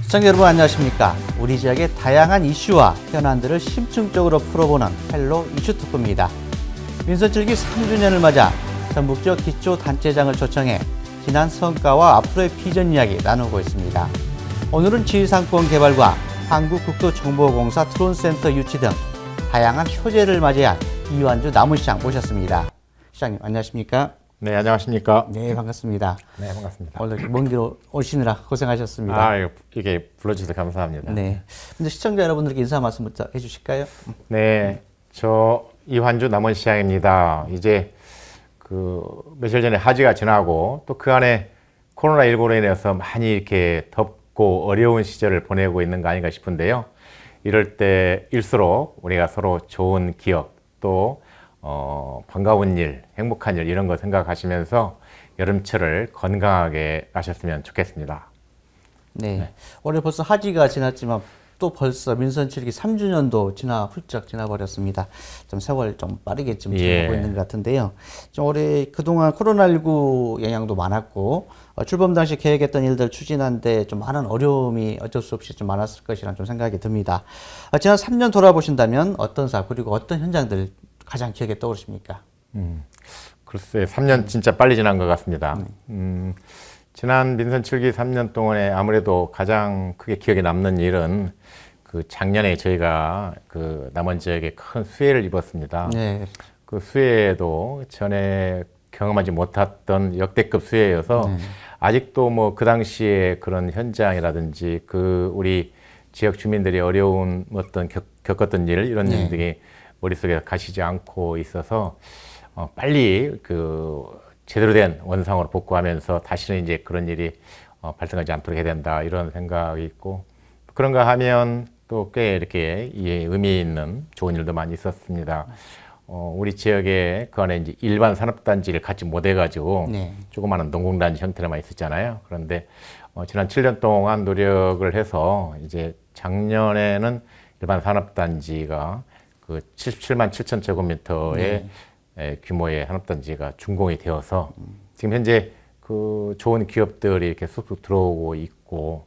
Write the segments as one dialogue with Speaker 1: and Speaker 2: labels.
Speaker 1: 시청자 여러분 안녕하십니까? 우리 지역의 다양한 이슈와 현안들을 심층적으로 풀어보는 헬로 이슈 토크입니다. 민선칠기 3주년을 맞아 전북지역 기초단체장을 초청해 지난 성과와 앞으로의 비전 이야기 나누고 있습니다. 오늘은 지리상권 개발과 한국국토정보공사 트론센터 유치 등 다양한 효제를 맞이한 이완주 남원시장 모셨습니다. 시장님 안녕하십니까?
Speaker 2: 네, 안녕하십니까?
Speaker 1: 네, 반갑습니다.
Speaker 2: 네, 반갑습니다.
Speaker 1: 오늘 먼 길 오시느라 고생하셨습니다.
Speaker 2: 아, 이게 불러주셔서 감사합니다.
Speaker 1: 네. 근데 시청자 여러분들께 인사 말씀부터 해주실까요?
Speaker 2: 네, 저 이완주 남원시장입니다. 이제 그 며칠 전에 하지가 지나고 또 그 안에 코로나19로 인해서 많이 이렇게 덥고 어려운 시절을 보내고 있는 거 아닌가 싶은데요. 이럴 때일수록 우리가 서로 좋은 기억 또 반가운 일, 행복한 일 이런 거 생각하시면서 여름철을 건강하게 마셨으면 좋겠습니다.
Speaker 1: 네. 올해 벌써 하지가 지났지만 또 벌써 민선칠기 3주년도 훌쩍 지나버렸습니다. 좀 세월 좀 빠르게 좀 지나고 있는 것 같은데요. 좀 올해 그동안 코로나19 영향도 많았고 출범 당시 계획했던 일들 추진하는데 좀 많은 어려움이 어쩔 수 없이 좀 많았을 것이라는 좀 생각이 듭니다. 지난 3년 돌아보신다면 어떤 사업 그리고 어떤 현장들 가장 기억에 떠오르십니까?
Speaker 2: 글쎄, 3년 진짜 빨리 지난 것 같습니다. 지난 민선칠기 3년 동안에 아무래도 가장 크게 기억에 남는 일은 그 작년에 저희가 그 남원 지역에 큰 수해를 입었습니다.
Speaker 1: 네.
Speaker 2: 그 수해에도 전에 경험하지 못했던 역대급 수해여서 아직도 뭐 그 당시에 그런 현장이라든지 그 우리 지역 주민들이 어려운 어떤 겪었던 일 이런 일들이 머릿속에 가시지 않고 있어서 빨리 그 제대로 된 원상으로 복구하면서 다시는 이제 그런 일이 발생하지 않도록 해야 된다 이런 생각이 있고 그런가 하면 또 꽤 이렇게 의미 있는 좋은 일도 많이 있었습니다. 우리 지역에 그 안에 이제 일반 산업단지를 갖지 못해가지고 조그마한 농공단지 형태로만 있었잖아요. 그런데 지난 7년 동안 노력을 해서 이제 작년에는 일반 산업단지가 그 77만 7천 제곱미터의 규모의 산업단지가 준공이 되어서 지금 현재 그 좋은 기업들이 이렇게 쑥쑥 들어오고 있고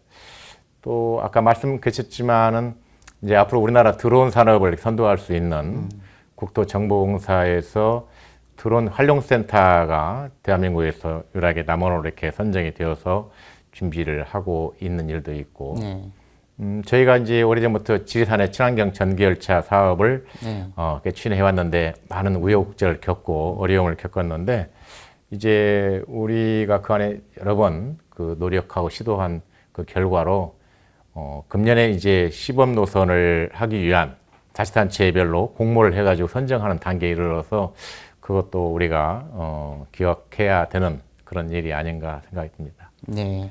Speaker 2: 또 아까 말씀하셨지만은 이제 앞으로 우리나라 드론 산업을 선도할 수 있는 국토정보공사에서 드론 활용센터가 대한민국에서 유일하게 남원으로 이렇게 선정이 되어서 준비를 하고 있는 일도 있고 저희가 이제 오래전부터 지리산의 친환경 전기열차 사업을 추진해 왔는데 많은 우여곡절을 겪고 어려움을 겪었는데 이제 우리가 그 안에 여러 번 그 노력하고 시도한 그 결과로 금년에 이제 시범 노선을 하기 위한 자치단체별로 공모를 해가지고 선정하는 단계에 이르러서 그것도 우리가 기억해야 되는 그런 일이 아닌가 생각이 듭니다.
Speaker 1: 네.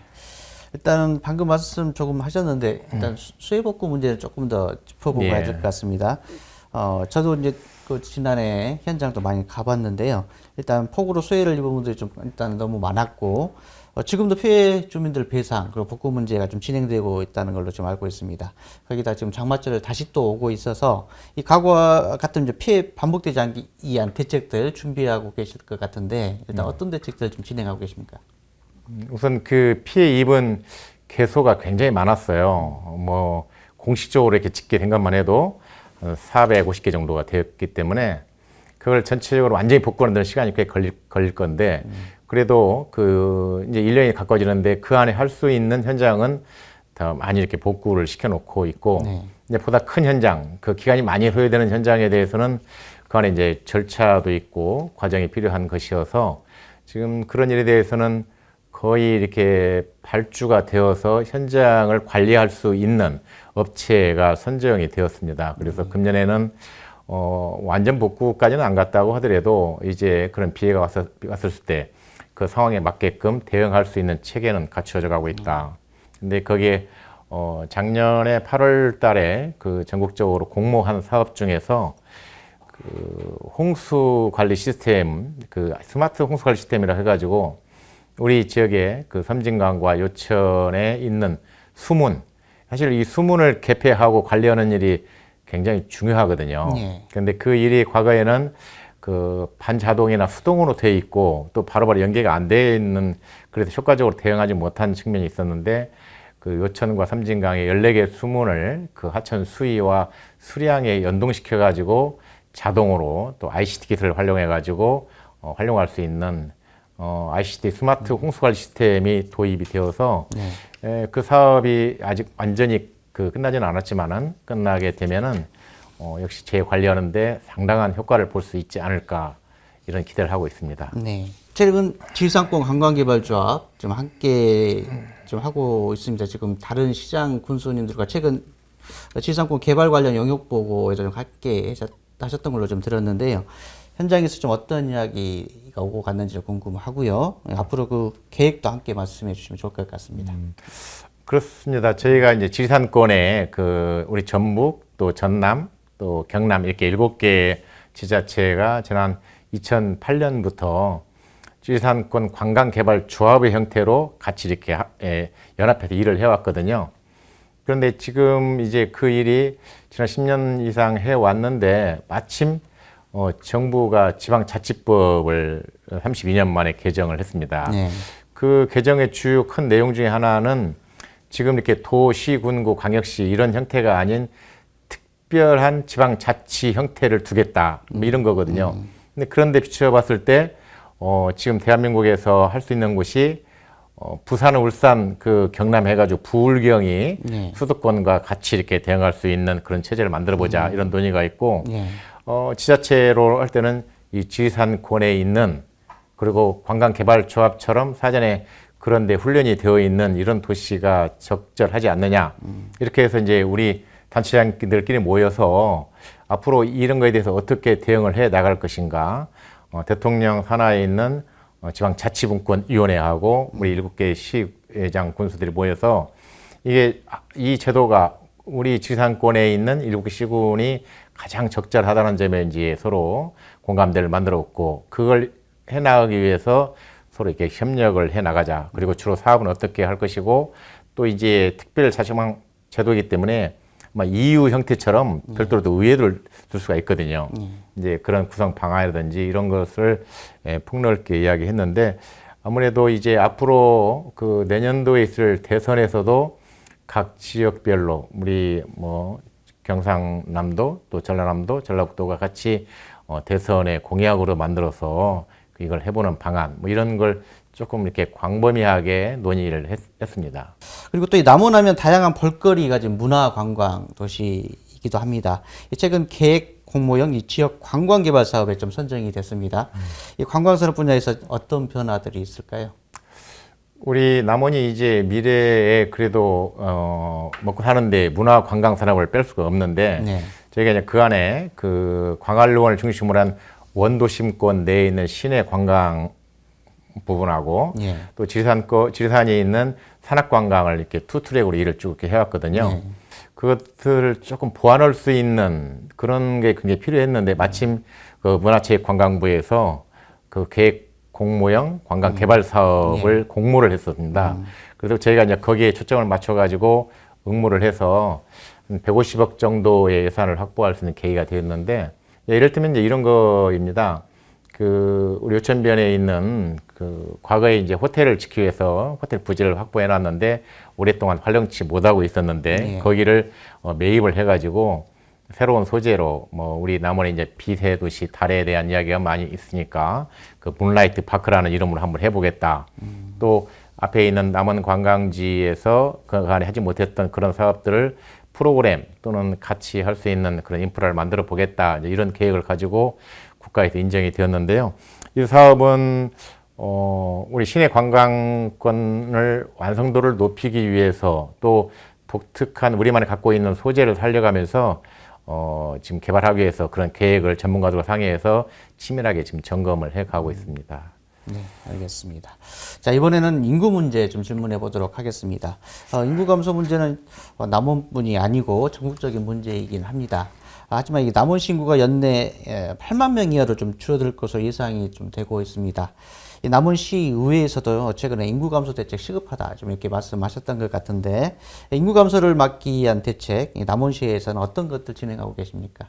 Speaker 1: 일단은 방금 말씀 조금 하셨는데 일단 수해 복구 문제를 조금 더 짚어보고 해야 될 것 같습니다. 저도 이제 그 지난해 현장도 많이 가봤는데요. 일단 폭우로 수해를 입은 분들이 좀 일단 너무 많았고 지금도 피해 주민들 배상 그리고 복구 문제가 좀 진행되고 있다는 걸로 좀 알고 있습니다. 거기다 지금 장마철을 다시 또 오고 있어서 이 과거와 같은 이제 피해 반복되지 않기 위한 대책들 준비하고 계실 것 같은데 일단 어떤 대책들 좀 진행하고 계십니까?
Speaker 2: 우선 그 피해 입은 개소가 굉장히 많았어요. 뭐 공식적으로 이렇게 집계된 것만 해도 450개 정도가 되었기 때문에 그걸 전체적으로 완전히 복구하는 데는 시간이 꽤 걸릴 건데 그래도 그 이제 1년이 가까워지는데 그 안에 할 수 있는 현장은 더 많이 이렇게 복구를 시켜놓고 있고 이제 보다 큰 현장, 그 기간이 많이 소요되는 현장에 대해서는 그 안에 이제 절차도 있고 과정이 필요한 것이어서 지금 그런 일에 대해서는 거의 이렇게 발주가 되어서 현장을 관리할 수 있는 업체가 선정이 되었습니다. 그래서 금년에는 완전 복구까지는 안 갔다고 하더라도 이제 그런 피해가 왔을 때 그 상황에 맞게끔 대응할 수 있는 체계는 갖춰져 가고 있다. 근데 거기에 작년에 8월 달에 그 전국적으로 공모한 사업 중에서 그 홍수 관리 시스템, 그 스마트 홍수 관리 시스템이라 해가지고 우리 지역의 그 섬진강과 요천에 있는 수문, 사실 이 수문을 개폐하고 관리하는 일이 굉장히 중요하거든요. 그런데 그 일이 과거에는 그 반자동이나 수동으로 되어 있고 또 바로바로 연계가 안 되어 있는 그래서 효과적으로 대응하지 못한 측면이 있었는데 그 요천과 삼진강의 14개 수문을 그 하천 수위와 수량에 연동시켜 가지고 자동으로 또 ICT 기술을 활용해 가지고 활용할 수 있는 ICT 스마트 홍수관리 시스템이 도입이 되어서 그 사업이 아직 완전히 그 끝나지는 않았지만은 끝나게 되면은 역시 재관리하는데 상당한 효과를 볼 수 있지 않을까 이런 기대를 하고 있습니다.
Speaker 1: 네. 최근 지리산권 관광개발조합 좀 함께 좀 하고 있습니다. 지금 다른 시장 군수님들과 최근 지리산권 개발 관련 영역 보고에도 좀 함께 하셨던 걸로 좀 들었는데요. 현장에서 좀 어떤 이야기가 오고 갔는지 궁금하고요. 앞으로 그 계획도 함께 말씀해 주시면 좋을 것 같습니다.
Speaker 2: 그렇습니다. 저희가 이제 지리산권에 그 우리 전북 또 전남 또 경남 이렇게 7개 지자체가 지난 2008년부터 지리산권 관광개발조합의 형태로 같이 이렇게 연합해서 일을 해왔거든요. 그런데 지금 이제 그 일이 지난 10년 이상 해왔는데 마침 정부가 지방자치법을 32년 만에 개정을 했습니다.
Speaker 1: 네.
Speaker 2: 그 개정의 주요 큰 내용 중에 하나는 지금 이렇게 도시, 군구, 광역시 이런 형태가 아닌 특별한 지방자치 형태를 두겠다 뭐 이런 거거든요. 근데 그런데 비춰봤을 때 지금 대한민국에서 할 수 있는 곳이 부산, 울산, 그 경남 해가지고 부울경이
Speaker 1: 네.
Speaker 2: 수도권과 같이 이렇게 대응할 수 있는 그런 체제를 만들어보자 이런 논의가 있고
Speaker 1: 네.
Speaker 2: 지자체로 할 때는 이 지리산권에 있는 그리고 관광개발조합처럼 사전에 그런데 훈련이 되어 있는 이런 도시가 적절하지 않느냐 이렇게 해서 이제 우리 단체장들끼리 모여서 앞으로 이런 거에 대해서 어떻게 대응을 해 나갈 것인가 대통령 산하에 있는 지방자치분권위원회하고 우리 7개 시장 군수들이 모여서 이게 이 제도가 우리 지리산권에 있는 7개 시군이 가장 적절하다는 점에 이제 서로 공감대를 만들었고 그걸 해나가기 위해서 서로 이렇게 협력을 해 나가자. 그리고 주로 사업은 어떻게 할 것이고 또 이제 특별자치방 제도이기 때문에 EU 형태처럼 별도로 또 의회를 둘 수가 있거든요. 이제 그런 구성 방안이라든지 이런 것을 폭넓게 이야기했는데 아무래도 이제 앞으로 그 내년도에 있을 대선에서도 각 지역별로 우리 뭐 경상남도 또 전라남도, 전라북도가 같이 대선의 공약으로 만들어서 이걸 해보는 방안 뭐 이런 걸 조금 이렇게 광범위하게 논의를 했습니다.
Speaker 1: 그리고 또 이 남원하면 다양한 볼거리가 지금 문화 관광 도시이기도 합니다. 최근 계획 공모형 이 지역 관광 개발 사업에 좀 선정이 됐습니다. 이 관광 산업 분야에서 어떤 변화들이 있을까요?
Speaker 2: 우리 남원이 이제 미래에 그래도 먹고 사는데 문화 관광 산업을 뺄 수가 없는데
Speaker 1: 네.
Speaker 2: 저희가 이제 그 안에 그 광활루원을 중심으로 한 원도심권 내에 있는 시내 관광 부분하고
Speaker 1: 예.
Speaker 2: 또 지리산에 있는 산악관광을 이렇게 투 트랙으로 일을 쭉 이렇게 해왔거든요. 그것을 조금 보완할 수 있는 그런 게 굉장히 필요했는데 마침 그 문화체육관광부에서 그 계획 공모형 관광 개발 사업을 공모를 했었습니다. 그래서 저희가 이제 거기에 초점을 맞춰가지고 응모를 해서 150억 정도의 예산을 확보할 수 있는 계기가 되었는데 예를 들면 이제 이런 거입니다. 그 우리 요천변에 있는 그 과거에 이제 호텔을 지키기 위해서 호텔 부지를 확보해 놨는데 오랫동안 활용치 못하고 있었는데 거기를 매입을 해가지고 새로운 소재로 뭐 우리 남원에 이제 빛의 도시 달에 대한 이야기가 많이 있으니까 그 문라이트 파크라는 이름으로 한번 해보겠다. 또 앞에 있는 남원 관광지에서 그간에 하지 못했던 그런 사업들을 프로그램 또는 같이 할 수 있는 그런 인프라를 만들어 보겠다. 이제 이런 계획을 가지고 국가에서 인정이 되었는데요. 이 사업은 우리 시내 관광권을 완성도를 높이기 위해서 또 독특한 우리만이 갖고 있는 소재를 살려가면서 지금 개발하기 위해서 그런 계획을 전문가들과 상의해서 치밀하게 지금 점검을 해가고 있습니다.
Speaker 1: 네, 알겠습니다. 자, 이번에는 인구 문제 좀 질문해 보도록 하겠습니다. 인구 감소 문제는 남원뿐이 아니고 전국적인 문제이긴 합니다. 하지만 이 남원시 인구가 연내 8만 명 이하로 좀 줄어들 것으로 예상이 좀 되고 있습니다. 이 남원시 의회에서도 최근에 인구 감소 대책 시급하다 좀 이렇게 말씀하셨던 것 같은데 인구 감소를 막기 위한 대책 이 남원시에서는 어떤 것들 진행하고 계십니까?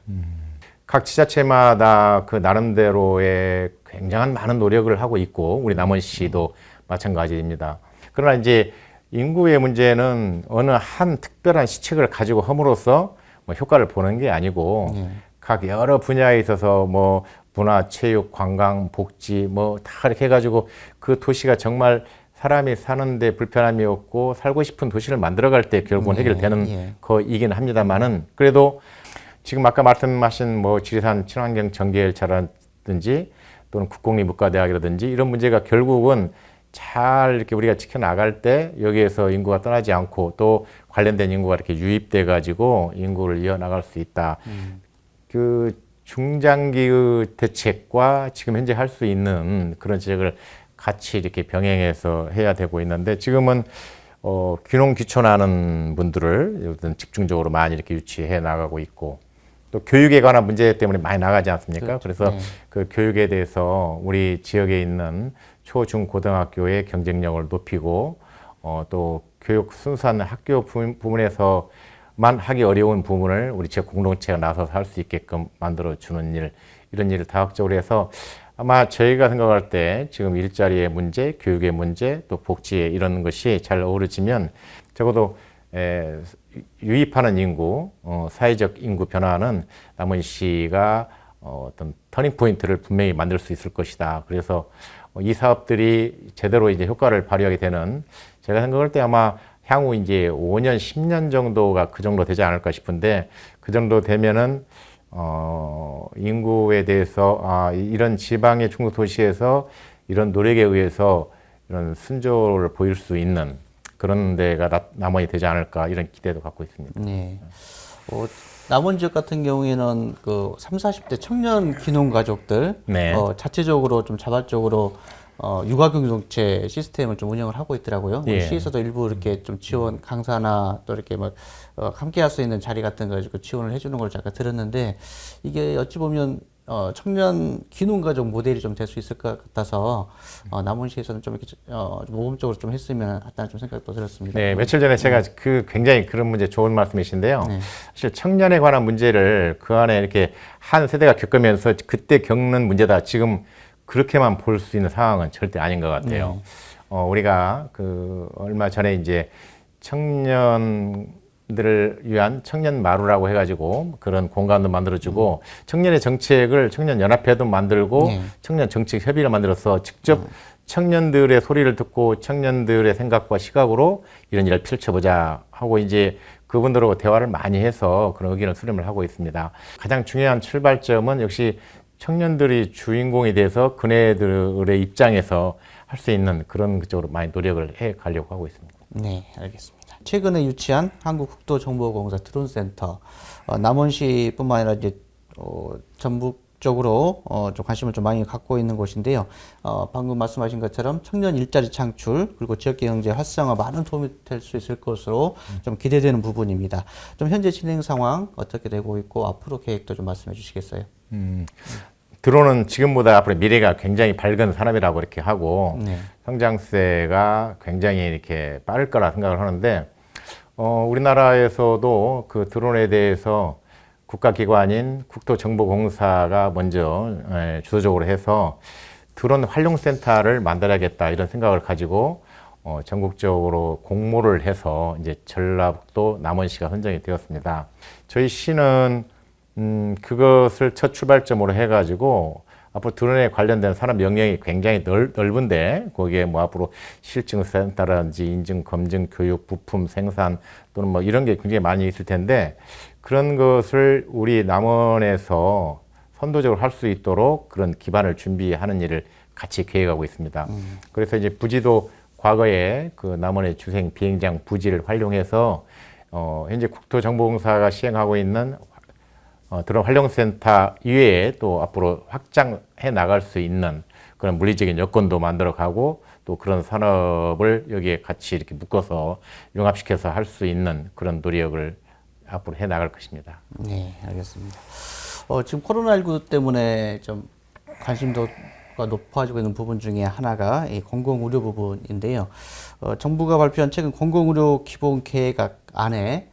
Speaker 2: 각 지자체마다 그 나름대로의 굉장한 많은 노력을 하고 있고 우리 남원시도 마찬가지입니다. 그러나 이제 인구의 문제는 어느 한 특별한 시책을 가지고 함으로써 뭐 효과를 보는 게 아니고 각 여러 분야에 있어서 뭐 문화, 체육, 관광, 복지 뭐 다 이렇게 해가지고 그 도시가 정말 사람이 사는데 불편함이 없고 살고 싶은 도시를 만들어갈 때 결국은 해결되는 거이긴 합니다만은 그래도 지금 아까 말씀하신 뭐 지리산 친환경 전기열차라든지 또는 국공립문과대학이라든지 이런 문제가 결국은 잘 이렇게 우리가 지켜나갈 때 여기에서 인구가 떠나지 않고 또 관련된 인구가 이렇게 유입돼 가지고 인구를 이어나갈 수 있다. 그 중장기의 대책과 지금 현재 할 수 있는 그런 지적을 같이 이렇게 병행해서 해야 되고 있는데 지금은 귀농 귀촌하는 분들을 집중적으로 많이 이렇게 유치해 나가고 있고 또 교육에 관한 문제 때문에 많이 나가지 않습니까? 그래서 그 교육에 대해서 우리 지역에 있는 초, 중, 고등학교의 경쟁력을 높이고 또 교육 순수한 학교 부문에서만 하기 어려운 부분을 우리 지역 공동체가 나서서 할 수 있게끔 만들어주는 일, 이런 일을 다각적으로 해서 아마 저희가 생각할 때 지금 일자리의 문제, 교육의 문제, 또 복지에 이런 것이 잘 어우러지면 적어도 유입하는 인구, 사회적 인구 변화는 남원시가 어떤 터닝 포인트를 분명히 만들 수 있을 것이다. 그래서 이 사업들이 제대로 이제 효과를 발휘하게 되는 제가 생각할 때 아마 향후 이제 5년, 10년 정도가 그 정도 되지 않을까 싶은데 그 정도 되면은 인구에 대해서 이런 지방의 중국 도시에서 이런 노력에 의해서 이런 순조를 보일 수 있는 그런 데가 남원이 되지 않을까 이런 기대도 갖고 있습니다.
Speaker 1: 네. 남원 지역 같은 경우에는 그 30, 40대 청년 귀농 가족들
Speaker 2: 네.
Speaker 1: 자체적으로 좀 자발적으로 육아공동체 시스템을 좀 운영을 하고 있더라고요. 우리 시에서도 일부 이렇게 좀 지원 강사나 또 이렇게 뭐 함께 할 수 있는 자리 같은 거 가지고 지원을 해주는 걸 잠깐 들었는데 이게 어찌 보면 청년 귀농 가족 모델이 좀 될 수 있을 것 같아서 남원시에서는 좀 이렇게 모범적으로 좀 했으면 하다는 좀 생각도 들었습니다.
Speaker 2: 네, 며칠 전에 제가 굉장히 그런 문제 좋은 말씀이신데요. 사실 청년에 관한 문제를 그 안에 이렇게 한 세대가 겪으면서 그때 겪는 문제다. 지금 그렇게만 볼 수 있는 상황은 절대 아닌 것 같아요. 우리가 얼마 전에 이제 청년들을 위한 청년 마루라고 해가지고 그런 공간도 만들어주고 청년의 정책을 청년연합회도 만들고 청년 정책 협의를 만들어서 직접 청년들의 소리를 듣고 청년들의 생각과 시각으로 이런 일을 펼쳐보자 하고 이제 그분들하고 대화를 많이 해서 그런 의견을 수렴을 하고 있습니다. 가장 중요한 출발점은 역시 청년들이 주인공이 돼서 그네들의 입장에서 할 수 있는 그런 쪽으로 많이 노력을 해 가려고 하고 있습니다.
Speaker 1: 네, 알겠습니다. 최근에 유치한 한국국도정보공사 드론센터, 남원시뿐만 아니라 이제 전국적으로 좀 관심을 좀 많이 갖고 있는 곳인데요. 방금 말씀하신 것처럼 청년 일자리 창출 그리고 지역계 경제 활성화 많은 도움이 될 수 있을 것으로 좀 기대되는 부분입니다. 좀 현재 진행 상황 어떻게 되고 있고 앞으로 계획도 좀 말씀해 주시겠어요?
Speaker 2: 드론은 지금보다 앞으로 미래가 굉장히 밝은 산업이라고 이렇게 하고 성장세가 굉장히 이렇게 빠를 거라 생각을 하는데 우리나라에서도 그 드론에 대해서 국가기관인 국토정보공사가 먼저 주도적으로 해서 드론 활용센터를 만들어야겠다 이런 생각을 가지고 전국적으로 공모를 해서 이제 전라북도 남원시가 선정이 되었습니다. 저희 시는 그것을 첫 출발점으로 해가지고 앞으로 드론에 관련된 산업 영역이 굉장히 넓은데 거기에 뭐 앞으로 실증센터라든지 인증, 검증, 교육, 부품, 생산 또는 뭐 이런 게 굉장히 많이 있을 텐데 그런 것을 우리 남원에서 선도적으로 할 수 있도록 그런 기반을 준비하는 일을 같이 계획하고 있습니다. 그래서 이제 부지도 과거에 그 남원의 주생 비행장 부지를 활용해서 현재 국토정보공사가 시행하고 있는 드론 활용센터 이외에 또 앞으로 확장해 나갈 수 있는 그런 물리적인 여건도 만들어 가고 또 그런 산업을 여기에 같이 이렇게 묶어서 융합시켜서 할 수 있는 그런 노력을 앞으로 해 나갈 것입니다.
Speaker 1: 네, 알겠습니다. 지금 코로나19 때문에 좀 관심도가 높아지고 있는 부분 중에 하나가 이 공공의료 부분인데요. 정부가 발표한 최근 공공의료 기본 계획 안에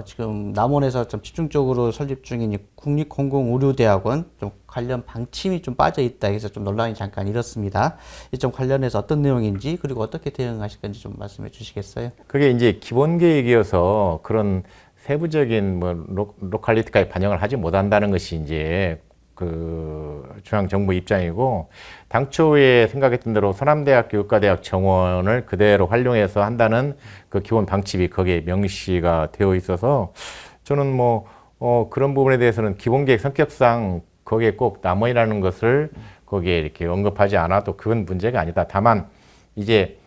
Speaker 1: 지금 남원에서 좀 집중적으로 설립 중인 이 국립공공의료대학원 좀 관련 방침이 좀 빠져 있다 해서 좀 논란이 잠깐 일었습니다. 이 점 관련해서 어떤 내용인지 그리고 어떻게 대응하실 건지 좀 말씀해 주시겠어요?
Speaker 2: 그게 이제 기본 계획이어서 그런 세부적인 뭐 로컬리티까지 반영을 하지 못한다는 것이 이제 그 중앙 정부 입장이고, 당초에 생각했던 대로 서남대학교 의과대학 정원을 그대로 활용해서 한다는 그 기본 방침이 거기에 명시가 되어 있어서 저는 뭐 그런 부분에 대해서는 기본 계획 성격상 거기에 꼭 남원이라는 것을 거기에 이렇게 언급하지 않아도 그건 문제가 아니다. 다만 이제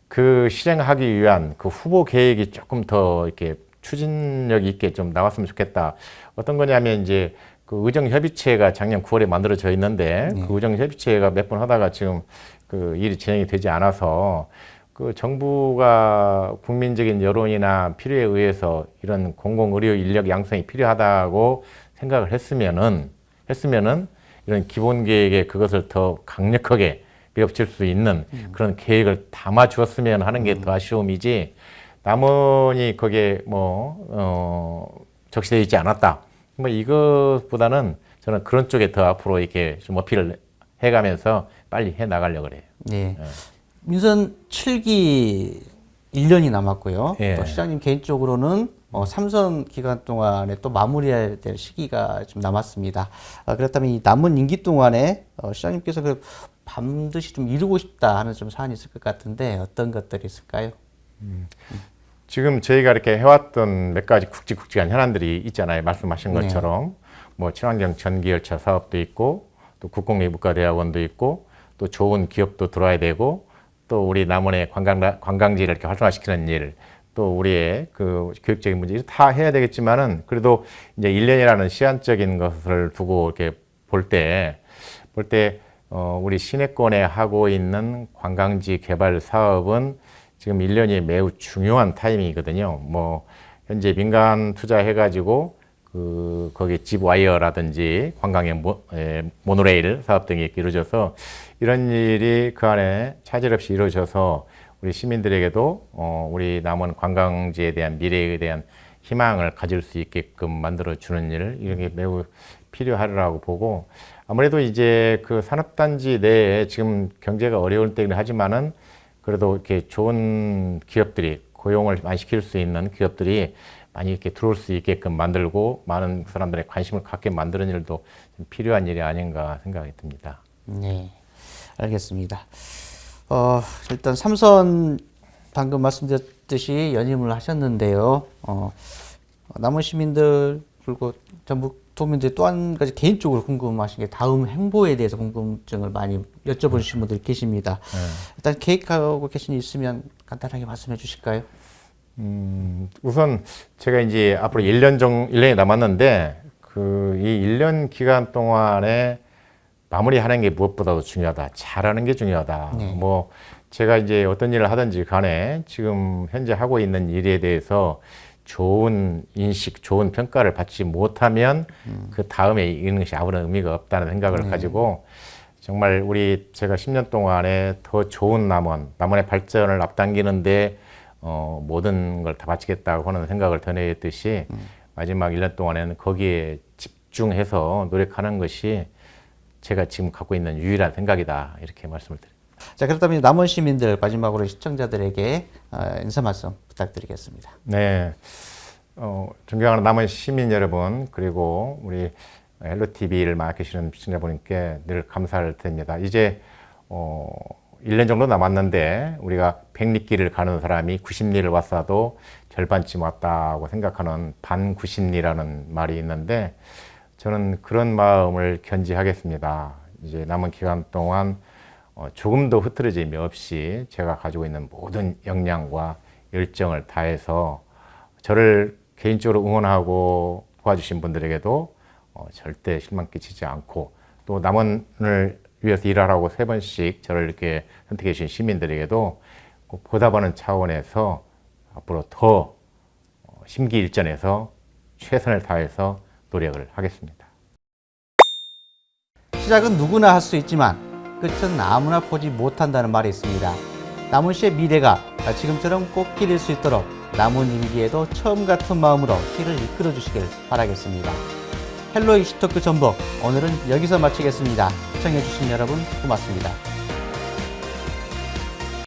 Speaker 2: 그 실행하기 위한 그 후보 계획이 조금 더 이렇게 추진력 있게 좀 나왔으면 좋겠다. 어떤 거냐면 이제 그 의정협의체가 작년 9월에 만들어져 있는데 그 의정협의체가 몇 번 하다가 지금 그 일이 진행이 되지 않아서 그 정부가 국민적인 여론이나 필요에 의해서 이런 공공의료 인력 양성이 필요하다고 생각을 했으면은 이런 기본 계획에 그것을 더 강력하게 밀어붙일 수 있는 그런 계획을 담아 주었으면 하는 게 더 아쉬움이지, 남원이 거기에 적시되어 있지 않았다. 뭐 이것보다는 저는 그런 쪽에 더 앞으로 이렇게 좀 어필을 해가면서 빨리 해 나가려고 그래요.
Speaker 1: 네. 민선 7기 1년이 남았고요.
Speaker 2: 예.
Speaker 1: 또 시장님 개인적으로는 3선 기간 동안에 또 마무리해야 될 시기가 좀 남았습니다. 그렇다면 이 남은 임기 동안에 시장님께서 그 반드시 좀 이루고 싶다 하는 좀 사안이 있을 것 같은데 어떤 것들이 있을까요?
Speaker 2: 지금 저희가 이렇게 해왔던 몇 가지 굵직굵직한 현안들이 있잖아요. 말씀하신 것처럼 뭐 친환경 전기열차 사업도 있고, 또 국공립의과대학원도 있고, 또 좋은 기업도 들어와야 되고, 또 우리 남원의 관광지를 이렇게 활성화시키는 일, 또 우리의 그 교육적인 문제 다 해야 되겠지만은, 그래도 이제 1년이라는 시한적인 것을 두고 이렇게 볼 때 우리 시내권에 하고 있는 관광지 개발 사업은 지금 1년이 매우 중요한 타이밍이거든요. 뭐 현재 민간 투자해가지고 거기 집 와이어라든지 관광의 모노레일 사업 등이 이렇게 이루어져서 이런 일이 그 안에 차질 없이 이루어져서 우리 시민들에게도 우리 남원 관광지에 대한 미래에 대한 희망을 가질 수 있게끔 만들어 주는 일, 이런 게 매우 필요하리라고 보고, 아무래도 이제 그 산업단지 내에 지금 경제가 어려울 때긴 하지만은 그래도 이렇게 좋은 기업들이, 고용을 많이 시킬 수 있는 기업들이 많이 이렇게 들어올 수 있게끔 만들고 많은 사람들의 관심을 갖게 만드는 일도 좀 필요한 일이 아닌가 생각이 듭니다.
Speaker 1: 네, 알겠습니다. 일단 3선 방금 말씀드렸듯이 연임을 하셨는데요. 남원 시민들 그리고 전북 도민들이 또 한 가지 개인적으로 궁금하신 게 다음 행보에 대해서 궁금증을 많이 여쭤보신 분들이 계십니다. 일단 계획하고 계신 일 있으면 간단하게 말씀해 주실까요?
Speaker 2: 우선 제가 이제 앞으로 1년이 남았는데 이 1년 기간 동안에 마무리하는 게 무엇보다도 중요하다. 잘하는 게 중요하다.
Speaker 1: 네.
Speaker 2: 뭐 제가 이제 어떤 일을 하든지 간에 지금 현재 하고 있는 일에 대해서 좋은 인식, 좋은 평가를 받지 못하면 그 다음에 이런 것이 아무런 의미가 없다는 생각을 가지고 정말 제가 10년 동안에 더 좋은 남원의 발전을 앞당기는데 모든 걸 다 바치겠다고 하는 생각을 전했듯이 마지막 1년 동안에는 거기에 집중해서 노력하는 것이 제가 지금 갖고 있는 유일한 생각이다, 이렇게 말씀을 드립니다.
Speaker 1: 자, 그렇다면 남원 시민들 마지막으로 시청자들에게 인사 말씀 부탁드리겠습니다.
Speaker 2: 네, 존경하는 남원 시민 여러분, 그리고 우리 헬로TV를 맡으시는 시청자분께 늘 감사를 드립니다. 이제 1년 정도 남았는데 우리가 100리길을 가는 사람이 90리를 왔어도 절반쯤 왔다고 생각하는 반구십리라는 말이 있는데, 저는 그런 마음을 견지하겠습니다. 이제 남은 기간 동안 조금도 흐트러짐이 없이 제가 가지고 있는 모든 역량과 열정을 다해서 저를 개인적으로 응원하고 도와주신 분들에게도 절대 실망 끼치지 않고, 또 남원을 위해서 일하라고 3번씩 저를 이렇게 선택해 주신 시민들에게도 꼭 보답하는 차원에서 앞으로 더 심기일전해서 최선을 다해서 노력을 하겠습니다.
Speaker 1: 시작은 누구나 할 수 있지만 끝은 아무나 보지 못한다는 말이 있습니다. 남원시의 미래가 지금처럼 꽃길일 수 있도록 남은 임기에도 처음 같은 마음으로 길을 이끌어 주시길 바라겠습니다. 헬로 이슈토크 전북 오늘은 여기서 마치겠습니다. 시청해주신 여러분 고맙습니다.